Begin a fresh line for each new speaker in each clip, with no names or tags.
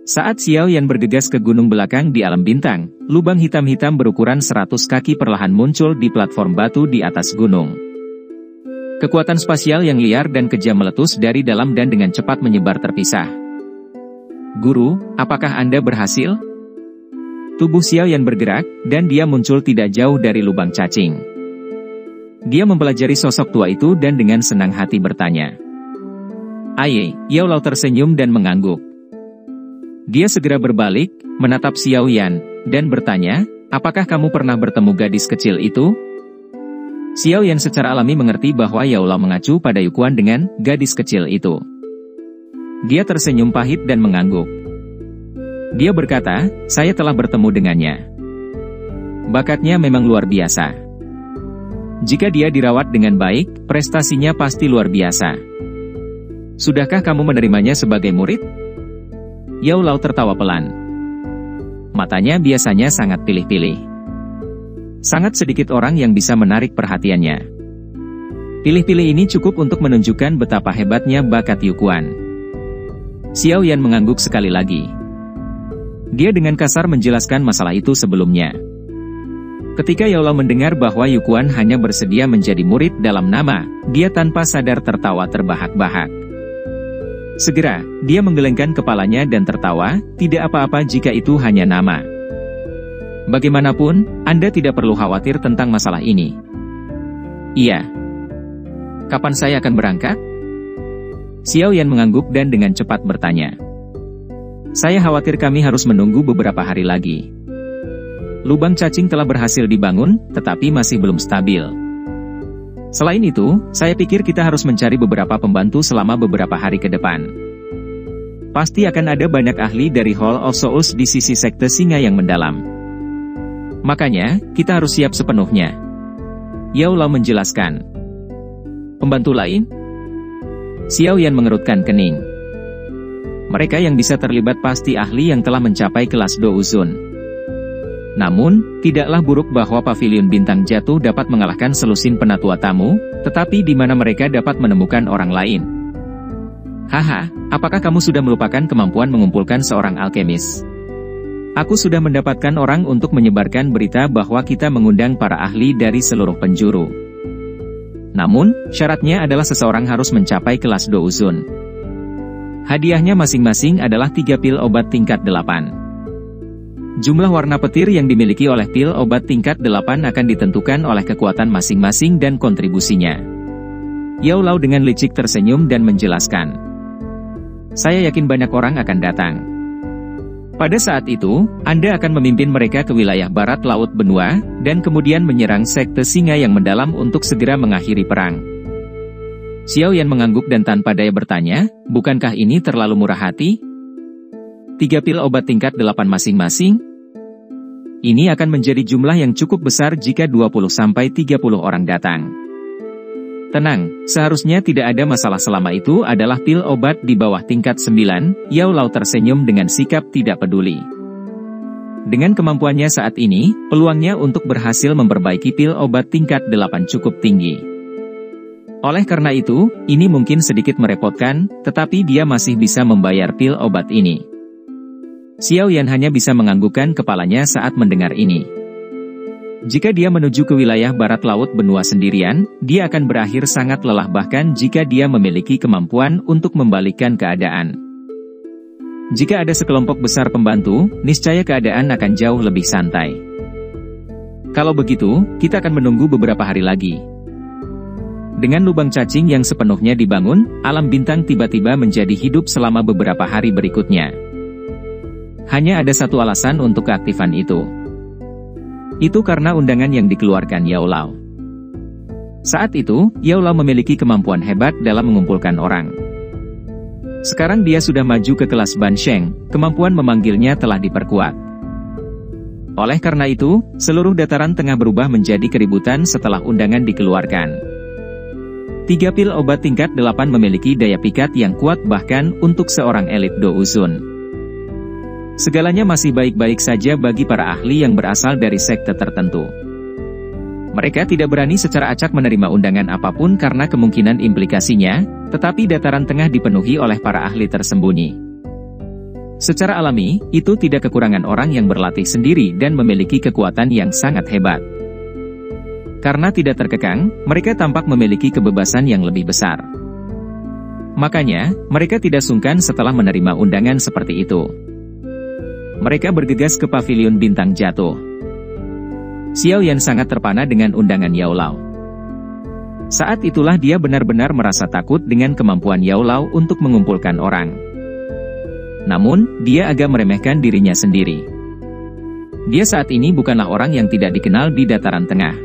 Saat Xiao Yan bergegas ke gunung belakang di alam bintang, lubang hitam-hitam berukuran 100 kaki perlahan muncul di platform batu di atas gunung. Kekuatan spasial yang liar dan kejam meletus dari dalam dan dengan cepat menyebar terpisah. Guru, apakah Anda berhasil? Tubuh Xiao Yan bergerak, dan dia muncul tidak jauh dari lubang cacing. Dia mempelajari sosok tua itu dan dengan senang hati bertanya. Aye, Yao Lao tersenyum dan mengangguk. Dia segera berbalik, menatap Xiao Yan, dan bertanya, apakah kamu pernah bertemu gadis kecil itu? Xiao Yan secara alami mengerti bahwa Yao Lao mengacu pada Yukuan dengan gadis kecil itu. Dia tersenyum pahit dan mengangguk. Dia berkata, saya telah bertemu dengannya. Bakatnya memang luar biasa. Jika dia dirawat dengan baik, prestasinya pasti luar biasa. Sudahkah kamu menerimanya sebagai murid? Yao Lao tertawa pelan. Matanya biasanya sangat pilih-pilih. Sangat sedikit orang yang bisa menarik perhatiannya. Pilih-pilih ini cukup untuk menunjukkan betapa hebatnya bakat Yukuan. Xiao Yan mengangguk sekali lagi. Dia dengan kasar menjelaskan masalah itu sebelumnya. Ketika Yao Lao mendengar bahwa Yukuan hanya bersedia menjadi murid dalam nama, dia tanpa sadar tertawa terbahak-bahak. Segera, dia menggelengkan kepalanya dan tertawa, tidak apa-apa jika itu hanya nama. Bagaimanapun, Anda tidak perlu khawatir tentang masalah ini. Iya. Kapan saya akan berangkat? Xiao Yan mengangguk dan dengan cepat bertanya. Saya khawatir kami harus menunggu beberapa hari lagi. Lubang cacing telah berhasil dibangun, tetapi masih belum stabil. Selain itu, saya pikir kita harus mencari beberapa pembantu selama beberapa hari ke depan. Pasti akan ada banyak ahli dari Hall of Souls di sisi sekte singa yang mendalam. Makanya, kita harus siap sepenuhnya. Yao Lao menjelaskan. Pembantu lain? Xiao Yan mengerutkan kening. Mereka yang bisa terlibat pasti ahli yang telah mencapai kelas Douzun. Namun, tidaklah buruk bahwa pavilion bintang jatuh dapat mengalahkan selusin penatua tamu, tetapi di mana mereka dapat menemukan orang lain. Haha, apakah kamu sudah melupakan kemampuan mengumpulkan seorang alkemis? Aku sudah mendapatkan orang untuk menyebarkan berita bahwa kita mengundang para ahli dari seluruh penjuru. Namun, syaratnya adalah seseorang harus mencapai kelas Douzun. Hadiahnya masing-masing adalah 3 pil obat tingkat 8. Jumlah warna petir yang dimiliki oleh pil obat tingkat 8 akan ditentukan oleh kekuatan masing-masing dan kontribusinya. Yao Lao dengan licik tersenyum dan menjelaskan. Saya yakin banyak orang akan datang. Pada saat itu, Anda akan memimpin mereka ke wilayah barat laut benua, dan kemudian menyerang sekte singa yang mendalam untuk segera mengakhiri perang. Xiao Yan mengangguk dan tanpa daya bertanya, bukankah ini terlalu murah hati? 3 pil obat tingkat 8 masing-masing? Ini akan menjadi jumlah yang cukup besar jika 20-30 orang datang. Tenang, seharusnya tidak ada masalah selama itu adalah pil obat di bawah tingkat 9, Yao Lao tersenyum dengan sikap tidak peduli. Dengan kemampuannya saat ini, peluangnya untuk berhasil memperbaiki pil obat tingkat 8 cukup tinggi. Oleh karena itu, ini mungkin sedikit merepotkan, tetapi dia masih bisa membayar pil obat ini. Xiao Yan hanya bisa menganggukkan kepalanya saat mendengar ini. Jika dia menuju ke wilayah barat laut benua sendirian, dia akan berakhir sangat lelah bahkan jika dia memiliki kemampuan untuk membalikkan keadaan. Jika ada sekelompok besar pembantu, niscaya keadaan akan jauh lebih santai. Kalau begitu, kita akan menunggu beberapa hari lagi. Dengan lubang cacing yang sepenuhnya dibangun, alam bintang tiba-tiba menjadi hidup selama beberapa hari berikutnya. Hanya ada satu alasan untuk keaktifan itu. Itu karena undangan yang dikeluarkan Yao Lao. Saat itu, Yao Lao memiliki kemampuan hebat dalam mengumpulkan orang. Sekarang dia sudah maju ke kelas Ban Sheng, kemampuan memanggilnya telah diperkuat. Oleh karena itu, seluruh dataran tengah berubah menjadi keributan setelah undangan dikeluarkan. 3 pil obat tingkat 8 memiliki daya pikat yang kuat bahkan untuk seorang elit Douzun. Segalanya masih baik-baik saja bagi para ahli yang berasal dari sekte tertentu. Mereka tidak berani secara acak menerima undangan apapun karena kemungkinan implikasinya, tetapi dataran tengah dipenuhi oleh para ahli tersembunyi. Secara alami, itu tidak kekurangan orang yang berlatih sendiri dan memiliki kekuatan yang sangat hebat. Karena tidak terkekang, mereka tampak memiliki kebebasan yang lebih besar. Makanya, mereka tidak sungkan setelah menerima undangan seperti itu. Mereka bergegas ke pavilion bintang jatuh. Xiao Yan sangat terpana dengan undangan Yao Lao. Saat itulah dia benar-benar merasa takut dengan kemampuan Yao Lao untuk mengumpulkan orang. Namun, dia agak meremehkan dirinya sendiri. Dia saat ini bukanlah orang yang tidak dikenal di dataran tengah.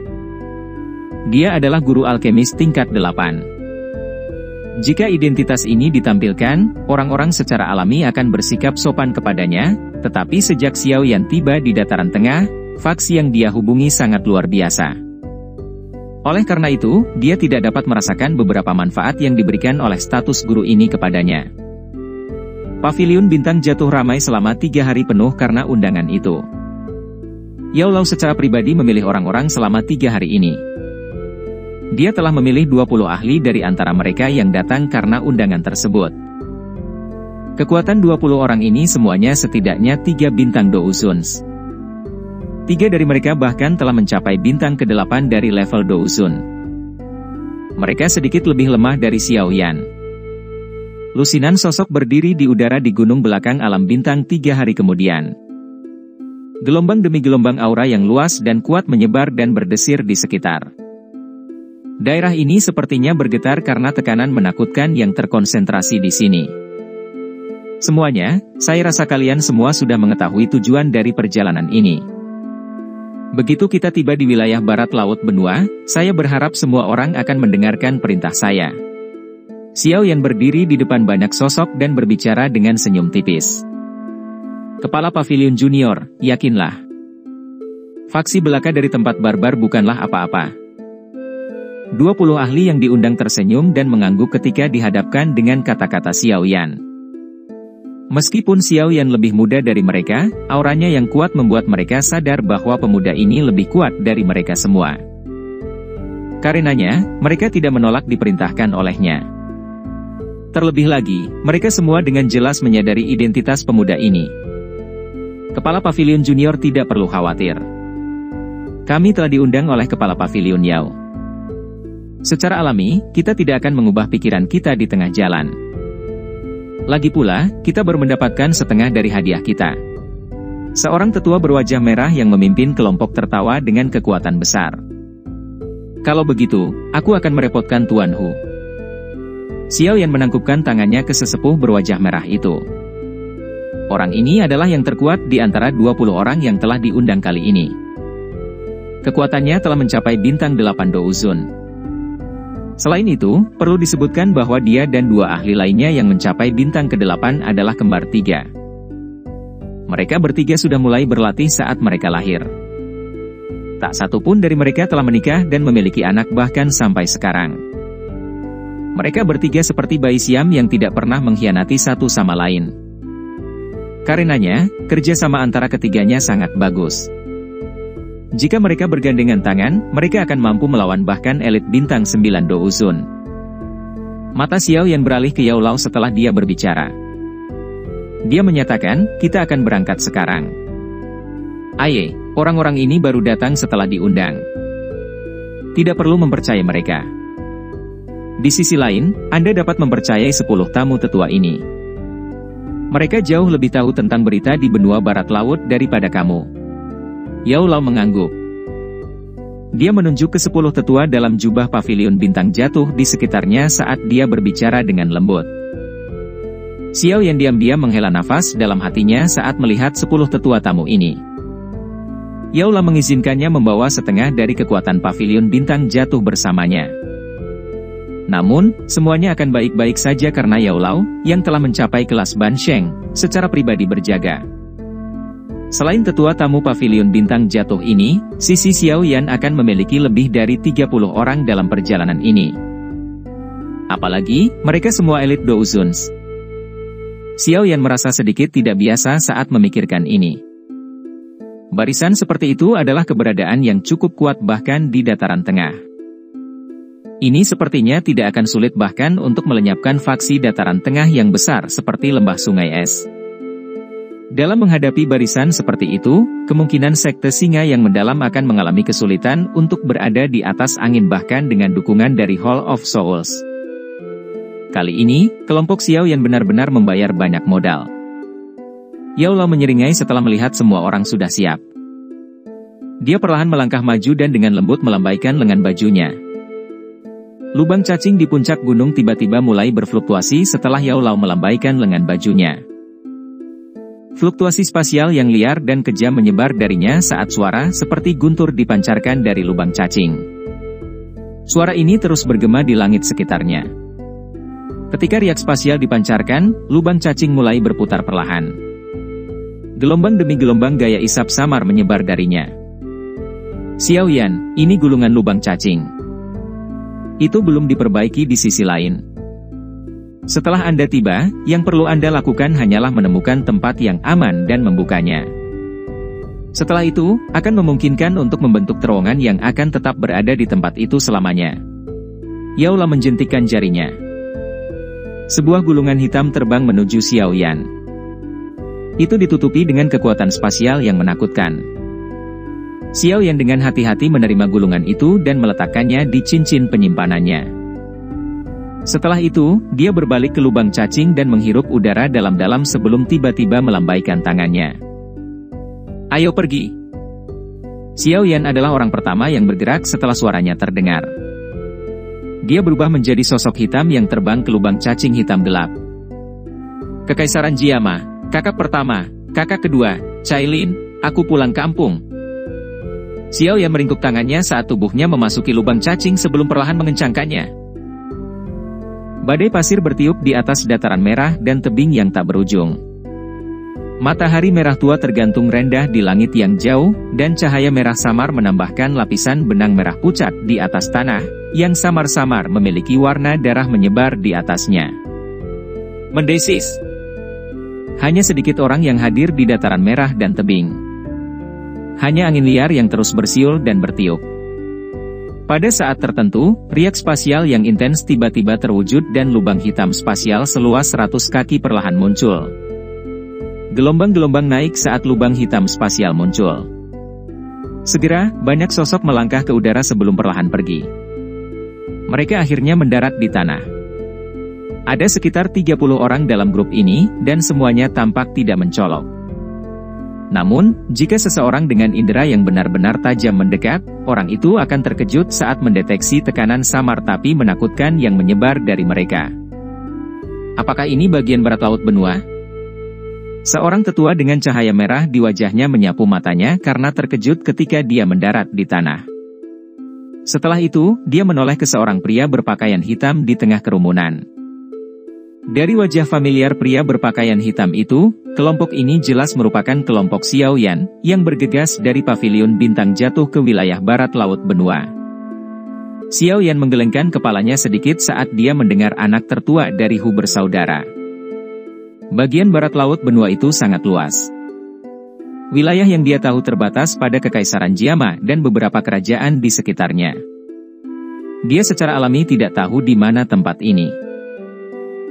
Dia adalah guru alkemis tingkat 8. Jika identitas ini ditampilkan, orang-orang secara alami akan bersikap sopan kepadanya, tetapi sejak Xiao Yan tiba di dataran tengah, faksi yang dia hubungi sangat luar biasa. Oleh karena itu, dia tidak dapat merasakan beberapa manfaat yang diberikan oleh status guru ini kepadanya. Pavilion bintang jatuh ramai selama 3 hari penuh karena undangan itu. Yao Lao secara pribadi memilih orang-orang selama 3 hari ini. Dia telah memilih 20 ahli dari antara mereka yang datang karena undangan tersebut. Kekuatan 20 orang ini semuanya setidaknya 3 bintang Dousuns. 3 dari mereka bahkan telah mencapai bintang ke-8 dari level Dousun. Mereka sedikit lebih lemah dari Xiao Yan. Lusinan sosok berdiri di udara di gunung belakang alam bintang 3 hari kemudian. Gelombang demi gelombang aura yang luas dan kuat menyebar dan berdesir di sekitar. Daerah ini sepertinya bergetar karena tekanan menakutkan yang terkonsentrasi di sini. Semuanya, saya rasa kalian semua sudah mengetahui tujuan dari perjalanan ini. Begitu kita tiba di wilayah barat laut benua, saya berharap semua orang akan mendengarkan perintah saya. Xiao Yan berdiri di depan banyak sosok dan berbicara dengan senyum tipis. Kepala Pavilion Junior, yakinlah. Faksi belaka dari tempat barbar bukanlah apa-apa. 20 ahli yang diundang tersenyum dan mengangguk ketika dihadapkan dengan kata-kata Xiao Yan. Meskipun Xiao Yan lebih muda dari mereka, auranya yang kuat membuat mereka sadar bahwa pemuda ini lebih kuat dari mereka semua. Karenanya, mereka tidak menolak diperintahkan olehnya. Terlebih lagi, mereka semua dengan jelas menyadari identitas pemuda ini. Kepala Pavilion Junior tidak perlu khawatir. Kami telah diundang oleh Kepala Pavilion Yao. Secara alami, kita tidak akan mengubah pikiran kita di tengah jalan. Lagi pula, kita baru mendapatkan setengah dari hadiah kita. Seorang tetua berwajah merah yang memimpin kelompok tertawa dengan kekuatan besar. Kalau begitu, aku akan merepotkan Tuan Hu. Xiao Yan menangkupkan tangannya ke sesepuh berwajah merah itu. Orang ini adalah yang terkuat di antara 20 orang yang telah diundang kali ini. Kekuatannya telah mencapai bintang 8 Dousun. Selain itu, perlu disebutkan bahwa dia dan 2 ahli lainnya yang mencapai bintang ke-8 adalah kembar 3. Mereka bertiga sudah mulai berlatih saat mereka lahir. Tak satu pun dari mereka telah menikah dan memiliki anak bahkan sampai sekarang. Mereka bertiga seperti bayi Siam yang tidak pernah mengkhianati satu sama lain. Karenanya, kerjasama antara ketiganya sangat bagus. Jika mereka bergandengan tangan, mereka akan mampu melawan bahkan elit bintang 9 Dousun. Mata Xiao Yan beralih ke Yao Lao setelah dia berbicara. Dia menyatakan, kita akan berangkat sekarang. Aye, orang-orang ini baru datang setelah diundang. Tidak perlu mempercayai mereka. Di sisi lain, Anda dapat mempercayai 10 tamu tetua ini. Mereka jauh lebih tahu tentang berita di benua barat laut daripada kamu. Yao Lao mengangguk. Dia menunjuk ke 10 tetua dalam jubah pavilion bintang jatuh di sekitarnya saat dia berbicara dengan lembut. Xiao Yan diam-diam menghela nafas dalam hatinya saat melihat 10 tetua tamu ini. Yao Lao mengizinkannya membawa setengah dari kekuatan pavilion bintang jatuh bersamanya. Namun, semuanya akan baik-baik saja karena Yao Lao, yang telah mencapai kelas Ban Sheng, secara pribadi berjaga. Selain tetua tamu pavilion bintang jatuh ini, sisi Xiao Yan akan memiliki lebih dari 30 orang dalam perjalanan ini. Apalagi, mereka semua elit Dousuns. Xiao Yan merasa sedikit tidak biasa saat memikirkan ini. Barisan seperti itu adalah keberadaan yang cukup kuat bahkan di dataran tengah. Ini sepertinya tidak akan sulit bahkan untuk melenyapkan faksi dataran tengah yang besar seperti lembah sungai es. Dalam menghadapi barisan seperti itu, kemungkinan sekte singa yang mendalam akan mengalami kesulitan untuk berada di atas angin bahkan dengan dukungan dari Hall of Souls. Kali ini, kelompok Xiao Yan benar-benar membayar banyak modal. Yao Lao menyeringai setelah melihat semua orang sudah siap. Dia perlahan melangkah maju dan dengan lembut melambaikan lengan bajunya. Lubang cacing di puncak gunung tiba-tiba mulai berfluktuasi setelah Yao Lao melambaikan lengan bajunya. Fluktuasi spasial yang liar dan kejam menyebar darinya saat suara seperti guntur dipancarkan dari lubang cacing. Suara ini terus bergema di langit sekitarnya. Ketika riak spasial dipancarkan, lubang cacing mulai berputar perlahan. Gelombang demi gelombang gaya isap samar menyebar darinya. Xiao Yan, ini gulungan lubang cacing. Itu belum diperbaiki di sisi lain. Setelah Anda tiba, yang perlu Anda lakukan hanyalah menemukan tempat yang aman dan membukanya. Setelah itu, akan memungkinkan untuk membentuk terowongan yang akan tetap berada di tempat itu selamanya. Yao Lao menjentikkan jarinya. Sebuah gulungan hitam terbang menuju Xiao Yan. Itu ditutupi dengan kekuatan spasial yang menakutkan. Xiao Yan dengan hati-hati menerima gulungan itu dan meletakkannya di cincin penyimpanannya. Setelah itu, dia berbalik ke lubang cacing dan menghirup udara dalam-dalam sebelum tiba-tiba melambaikan tangannya. Ayo pergi. Xiao Yan adalah orang pertama yang bergerak setelah suaranya terdengar. Dia berubah menjadi sosok hitam yang terbang ke lubang cacing hitam gelap. Kekaisaran Jiama, kakak pertama, kakak kedua, Cailin, aku pulang kampung. Xiao Yan meringkuk tangannya saat tubuhnya memasuki lubang cacing sebelum perlahan mengencangkannya. Badai pasir bertiup di atas dataran merah dan tebing yang tak berujung. Matahari merah tua tergantung rendah di langit yang jauh, dan cahaya merah samar menambahkan lapisan benang merah pucat di atas tanah, yang samar-samar memiliki warna darah menyebar di atasnya. Mendesis. Hanya sedikit orang yang hadir di dataran merah dan tebing. Hanya angin liar yang terus bersiul dan bertiup. Pada saat tertentu, riak spasial yang intens tiba-tiba terwujud dan lubang hitam spasial seluas 100 kaki perlahan muncul. Gelombang-gelombang naik saat lubang hitam spasial muncul. Segera, banyak sosok melangkah ke udara sebelum perlahan pergi. Mereka akhirnya mendarat di tanah. Ada sekitar 30 orang dalam grup ini, dan semuanya tampak tidak mencolok. Namun, jika seseorang dengan indera yang benar-benar tajam mendekat, orang itu akan terkejut saat mendeteksi tekanan samar tapi menakutkan yang menyebar dari mereka. Apakah ini bagian barat laut benua? Seorang tetua dengan cahaya merah di wajahnya menyapu matanya karena terkejut ketika dia mendarat di tanah. Setelah itu, dia menoleh ke seorang pria berpakaian hitam di tengah kerumunan. Dari wajah familiar pria berpakaian hitam itu, kelompok ini jelas merupakan kelompok Xiao Yan, yang bergegas dari pavilion bintang jatuh ke wilayah barat laut benua. Xiao Yan menggelengkan kepalanya sedikit saat dia mendengar anak tertua dari Hu bersaudara. Bagian barat laut benua itu sangat luas. Wilayah yang dia tahu terbatas pada Kekaisaran Jiama dan beberapa kerajaan di sekitarnya. Dia secara alami tidak tahu di mana tempat ini.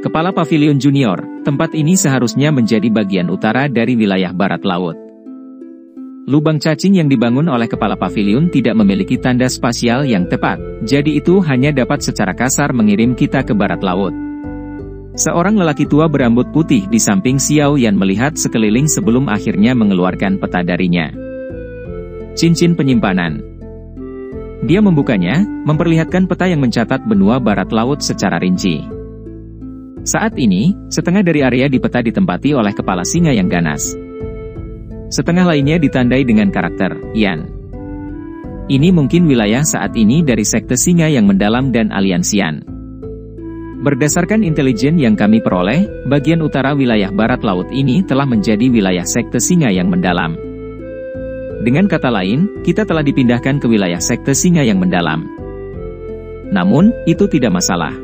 Kepala Pavilion Junior, tempat ini seharusnya menjadi bagian utara dari wilayah barat laut. Lubang cacing yang dibangun oleh kepala pavilion tidak memiliki tanda spasial yang tepat, jadi itu hanya dapat secara kasar mengirim kita ke barat laut. Seorang lelaki tua berambut putih di samping Xiao Yan melihat sekeliling sebelum akhirnya mengeluarkan peta darinya. Cincin penyimpanan. Dia membukanya, memperlihatkan peta yang mencatat benua barat laut secara rinci. Saat ini, setengah dari area di peta ditempati oleh kepala singa yang ganas. Setengah lainnya ditandai dengan karakter Yan. Ini mungkin wilayah saat ini dari sekte singa yang mendalam dan aliansian. Berdasarkan intelijen yang kami peroleh, bagian utara wilayah barat laut ini telah menjadi wilayah sekte singa yang mendalam. Dengan kata lain, kita telah dipindahkan ke wilayah sekte singa yang mendalam. Namun, itu tidak masalah.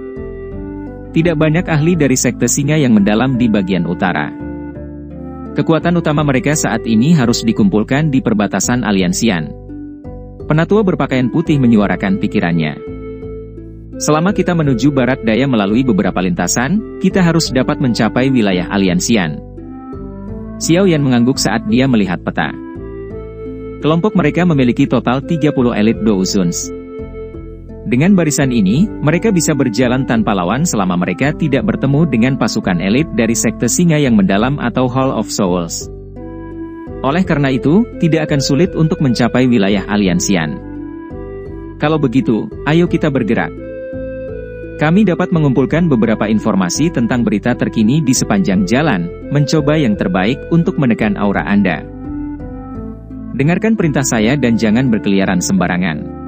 Tidak banyak ahli dari sekte singa yang mendalam di bagian utara. Kekuatan utama mereka saat ini harus dikumpulkan di perbatasan aliansian. Penatua berpakaian putih menyuarakan pikirannya. Selama kita menuju barat daya melalui beberapa lintasan, kita harus dapat mencapai wilayah aliansian. Xiao Yan mengangguk saat dia melihat peta. Kelompok mereka memiliki total 30 elit Douzuns. Dengan barisan ini, mereka bisa berjalan tanpa lawan selama mereka tidak bertemu dengan pasukan elit dari sekte singa yang mendalam atau Hall of Souls. Oleh karena itu, tidak akan sulit untuk mencapai wilayah Aliansian. Kalau begitu, ayo kita bergerak. Kami dapat mengumpulkan beberapa informasi tentang berita terkini di sepanjang jalan, mencoba yang terbaik untuk menekan aura Anda. Dengarkan perintah saya dan jangan berkeliaran sembarangan.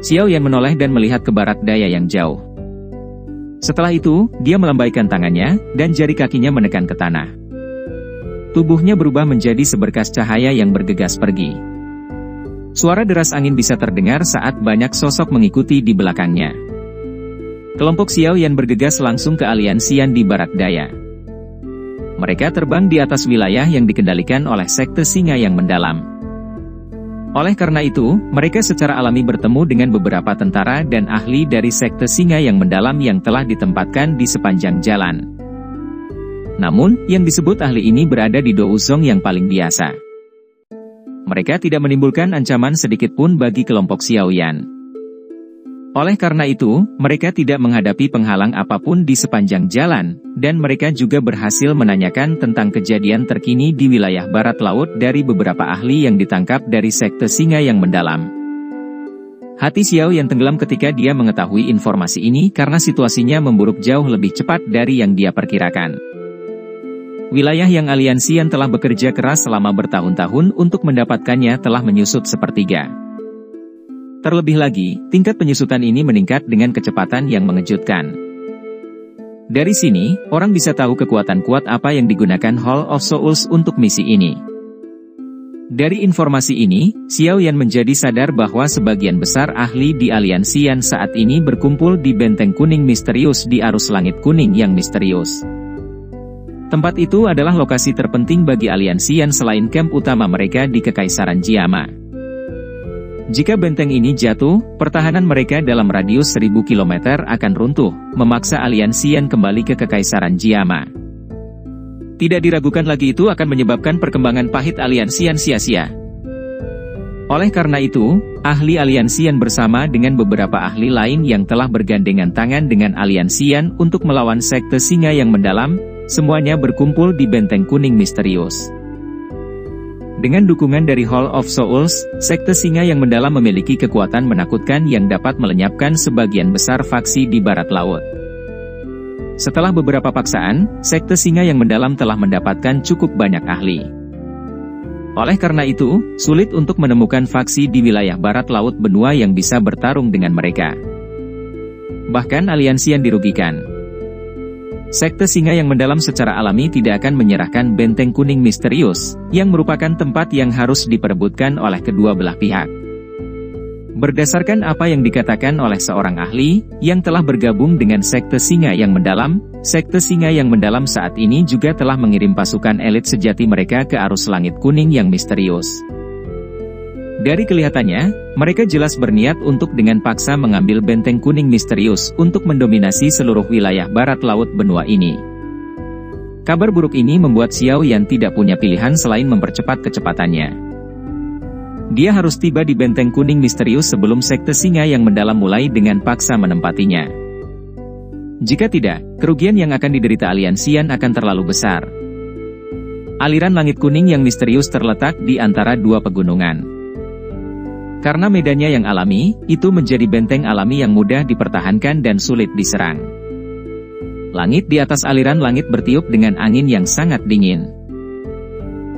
Xiao Yan menoleh dan melihat ke barat daya yang jauh. Setelah itu, dia melambaikan tangannya, dan jari kakinya menekan ke tanah. Tubuhnya berubah menjadi seberkas cahaya yang bergegas pergi. Suara deras angin bisa terdengar saat banyak sosok mengikuti di belakangnya. Kelompok Xiao Yan bergegas langsung ke Aliansian di barat daya. Mereka terbang di atas wilayah yang dikendalikan oleh sekte singa yang mendalam. Oleh karena itu, mereka secara alami bertemu dengan beberapa tentara dan ahli dari sekte singa yang mendalam yang telah ditempatkan di sepanjang jalan. Namun, yang disebut ahli ini berada di Douzong yang paling biasa. Mereka tidak menimbulkan ancaman sedikit pun bagi kelompok Xiao Yan. Oleh karena itu, mereka tidak menghadapi penghalang apapun di sepanjang jalan, dan mereka juga berhasil menanyakan tentang kejadian terkini di wilayah barat laut dari beberapa ahli yang ditangkap dari sekte singa yang mendalam. Hati Xiao Yan tenggelam ketika dia mengetahui informasi ini karena situasinya memburuk jauh lebih cepat dari yang dia perkirakan. Wilayah yang Aliansian telah bekerja keras selama bertahun-tahun untuk mendapatkannya telah menyusut sepertiga. Terlebih lagi, tingkat penyusutan ini meningkat dengan kecepatan yang mengejutkan. Dari sini, orang bisa tahu kekuatan kuat apa yang digunakan Hall of Souls untuk misi ini. Dari informasi ini, Xiao Yan menjadi sadar bahwa sebagian besar ahli di Aliansian saat ini berkumpul di Benteng Kuning Misterius di Arus Langit Kuning yang misterius. Tempat itu adalah lokasi terpenting bagi Aliansian selain kamp utama mereka di Kekaisaran Jiama. Jika benteng ini jatuh, pertahanan mereka dalam radius 1000 km akan runtuh, memaksa Aliansian kembali ke Kekaisaran Jiama. Tidak diragukan lagi itu akan menyebabkan perkembangan pahit Aliansian sia-sia. Oleh karena itu, ahli Aliansian bersama dengan beberapa ahli lain yang telah bergandengan tangan dengan Aliansian untuk melawan sekte singa yang mendalam, semuanya berkumpul di Benteng Kuning Misterius. Dengan dukungan dari Hall of Souls, sekte singa yang mendalam memiliki kekuatan menakutkan yang dapat melenyapkan sebagian besar faksi di barat laut. Setelah beberapa paksaan, sekte singa yang mendalam telah mendapatkan cukup banyak ahli. Oleh karena itu, sulit untuk menemukan faksi di wilayah barat laut benua yang bisa bertarung dengan mereka. Bahkan Aliansian dirugikan. Sekte singa yang mendalam secara alami tidak akan menyerahkan Benteng Kuning Misterius, yang merupakan tempat yang harus diperebutkan oleh kedua belah pihak. Berdasarkan apa yang dikatakan oleh seorang ahli, yang telah bergabung dengan sekte singa yang mendalam, sekte singa yang mendalam saat ini juga telah mengirim pasukan elit sejati mereka ke Arus Langit Kuning yang misterius. Dari kelihatannya, mereka jelas berniat untuk dengan paksa mengambil Benteng Kuning Misterius untuk mendominasi seluruh wilayah barat laut benua ini. Kabar buruk ini membuat Xiao Yan tidak punya pilihan selain mempercepat kecepatannya. Dia harus tiba di Benteng Kuning Misterius sebelum sekte singa yang mendalam mulai dengan paksa menempatinya. Jika tidak, kerugian yang akan diderita Aliansian akan terlalu besar. Aliran langit kuning yang misterius terletak di antara dua pegunungan. Karena medannya yang alami, itu menjadi benteng alami yang mudah dipertahankan dan sulit diserang. Langit di atas aliran langit bertiup dengan angin yang sangat dingin.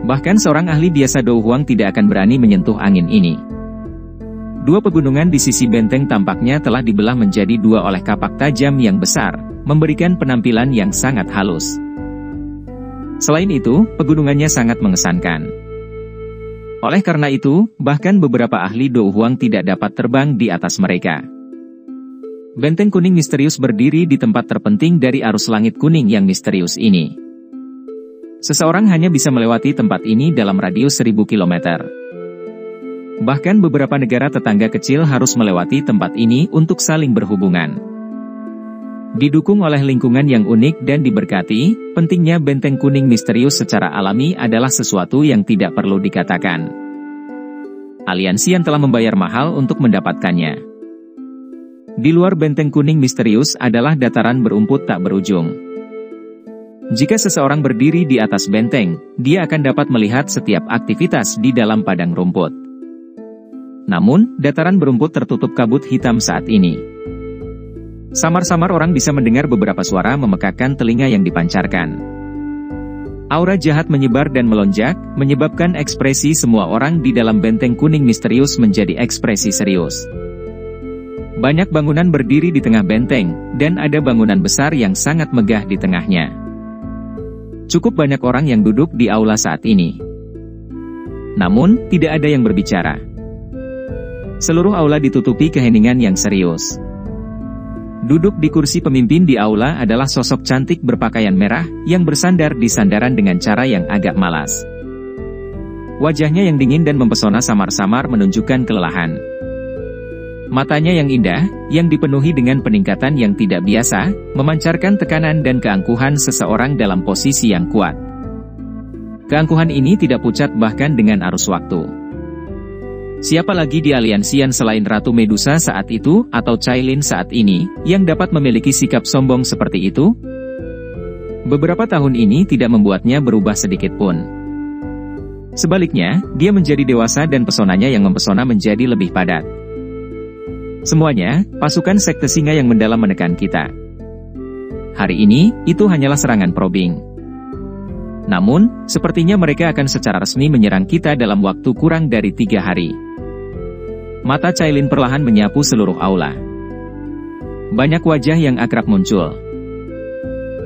Bahkan seorang ahli biasa Dou Huang tidak akan berani menyentuh angin ini. Dua pegunungan di sisi benteng tampaknya telah dibelah menjadi dua oleh kapak tajam yang besar, memberikan penampilan yang sangat halus. Selain itu, pegunungannya sangat mengesankan. Oleh karena itu, bahkan beberapa ahli Dou Huang tidak dapat terbang di atas mereka. Benteng Kuning Misterius berdiri di tempat terpenting dari Arus Langit Kuning yang misterius ini. Seseorang hanya bisa melewati tempat ini dalam radius 1000 km. Bahkan beberapa negara tetangga kecil harus melewati tempat ini untuk saling berhubungan. Didukung oleh lingkungan yang unik dan diberkati, pentingnya benteng kuning misterius secara alami adalah sesuatu yang tidak perlu dikatakan. Aliansian telah membayar mahal untuk mendapatkannya. Di luar benteng kuning misterius adalah dataran berumput tak berujung. Jika seseorang berdiri di atas benteng, dia akan dapat melihat setiap aktivitas di dalam padang rumput. Namun, dataran berumput tertutup kabut hitam saat ini. Samar-samar orang bisa mendengar beberapa suara memekakkan telinga yang dipancarkan. Aura jahat menyebar dan melonjak, menyebabkan ekspresi semua orang di dalam benteng kuning misterius menjadi ekspresi serius. Banyak bangunan berdiri di tengah benteng, dan ada bangunan besar yang sangat megah di tengahnya. Cukup banyak orang yang duduk di aula saat ini. Namun, tidak ada yang berbicara. Seluruh aula ditutupi keheningan yang serius. Duduk di kursi pemimpin di aula adalah sosok cantik berpakaian merah, yang bersandar di sandaran dengan cara yang agak malas. Wajahnya yang dingin dan mempesona samar-samar menunjukkan kelelahan. Matanya yang indah, yang dipenuhi dengan peningkatan yang tidak biasa, memancarkan tekanan dan keangkuhan seseorang dalam posisi yang kuat. Keangkuhan ini tidak pucat bahkan dengan arus waktu. Siapa lagi di Aliansian selain Ratu Medusa saat itu, atau Cailin saat ini, yang dapat memiliki sikap sombong seperti itu? Beberapa tahun ini tidak membuatnya berubah sedikit pun. Sebaliknya, dia menjadi dewasa dan pesonanya yang mempesona menjadi lebih padat. Semuanya, pasukan sekte singa yang mendalam menekan kita. Hari ini, itu hanyalah serangan probing. Namun, sepertinya mereka akan secara resmi menyerang kita dalam waktu kurang dari 3 hari. Mata Cailin perlahan menyapu seluruh aula. Banyak wajah yang akrab muncul.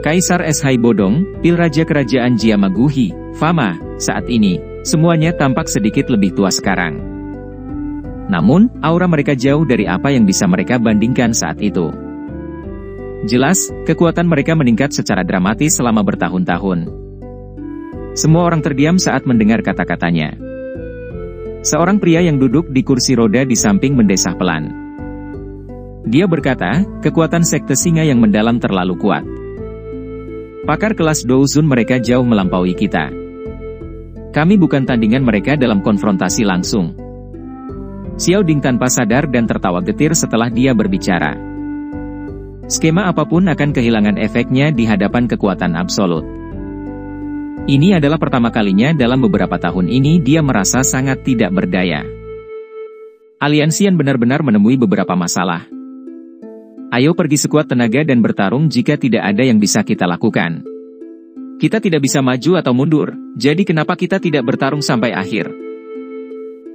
Kaisar Eshai Bodong, Pil Raja Kerajaan Jiamaguhi, Fama, saat ini, semuanya tampak sedikit lebih tua sekarang. Namun, aura mereka jauh dari apa yang bisa mereka bandingkan saat itu. Jelas, kekuatan mereka meningkat secara dramatis selama bertahun-tahun. Semua orang terdiam saat mendengar kata-katanya. Seorang pria yang duduk di kursi roda di samping mendesah pelan. Dia berkata, kekuatan sekte singa yang mendalam terlalu kuat. Pakar kelas Douzun mereka jauh melampaui kita. Kami bukan tandingan mereka dalam konfrontasi langsung. Xiao Ding tanpa sadar dan tertawa getir setelah dia berbicara. Skema apapun akan kehilangan efeknya di hadapan kekuatan absolut. Ini adalah pertama kalinya dalam beberapa tahun ini dia merasa sangat tidak berdaya. Aliansian benar-benar menemui beberapa masalah. Ayo pergi sekuat tenaga dan bertarung jika tidak ada yang bisa kita lakukan. Kita tidak bisa maju atau mundur, jadi kenapa kita tidak bertarung sampai akhir?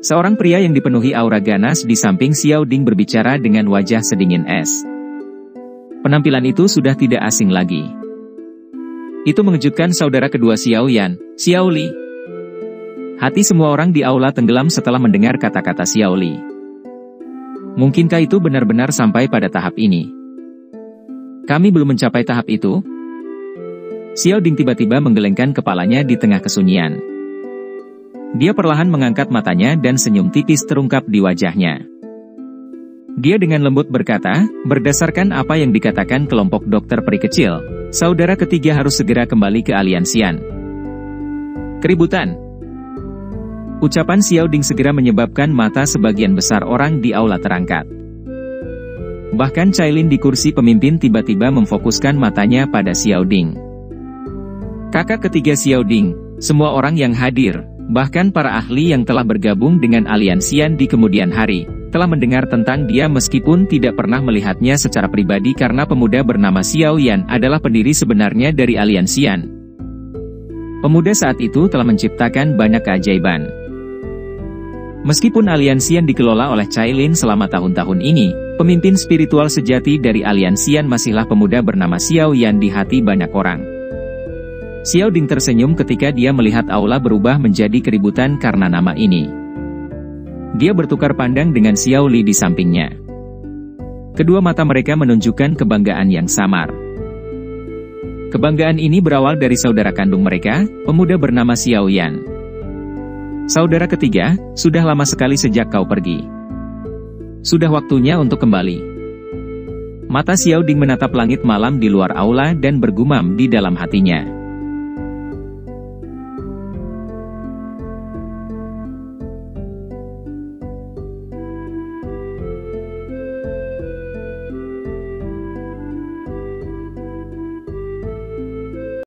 Seorang pria yang dipenuhi aura ganas di samping Xiao Ding berbicara dengan wajah sedingin es. Penampilan itu sudah tidak asing lagi. Itu mengejutkan saudara kedua Xiao Yan, Xiao Li. Hati semua orang di aula tenggelam setelah mendengar kata-kata Xiao Li. Mungkinkah itu benar-benar sampai pada tahap ini? Kami belum mencapai tahap itu. Xiao Ding tiba-tiba menggelengkan kepalanya di tengah kesunyian. Dia perlahan mengangkat matanya dan senyum tipis terungkap di wajahnya. Dia dengan lembut berkata, berdasarkan apa yang dikatakan kelompok dokter peri kecil, saudara ketiga harus segera kembali ke Aliansian. Keributan. Ucapan Xiao Ding segera menyebabkan mata sebagian besar orang di aula terangkat. Bahkan Cailin di kursi pemimpin tiba-tiba memfokuskan matanya pada Xiao Ding. Kakak ketiga Xiao Ding, semua orang yang hadir, bahkan para ahli yang telah bergabung dengan Aliansian di kemudian hari, telah mendengar tentang dia meskipun tidak pernah melihatnya secara pribadi karena pemuda bernama Xiao Yan adalah pendiri sebenarnya dari Aliansian. Pemuda saat itu telah menciptakan banyak keajaiban. Meskipun Aliansian dikelola oleh Cailin selama tahun-tahun ini, pemimpin spiritual sejati dari Aliansian masihlah pemuda bernama Xiao Yan di hati banyak orang. Xiao Ding tersenyum ketika dia melihat aula berubah menjadi keributan karena nama ini. Dia bertukar pandang dengan Xiao Li di sampingnya. Kedua mata mereka menunjukkan kebanggaan yang samar. Kebanggaan ini berawal dari saudara kandung mereka, pemuda bernama Xiao Yan. Saudara ketiga, sudah lama sekali sejak kau pergi. Sudah waktunya untuk kembali. Mata Xiao Ding menatap langit malam di luar aula dan bergumam di dalam hatinya.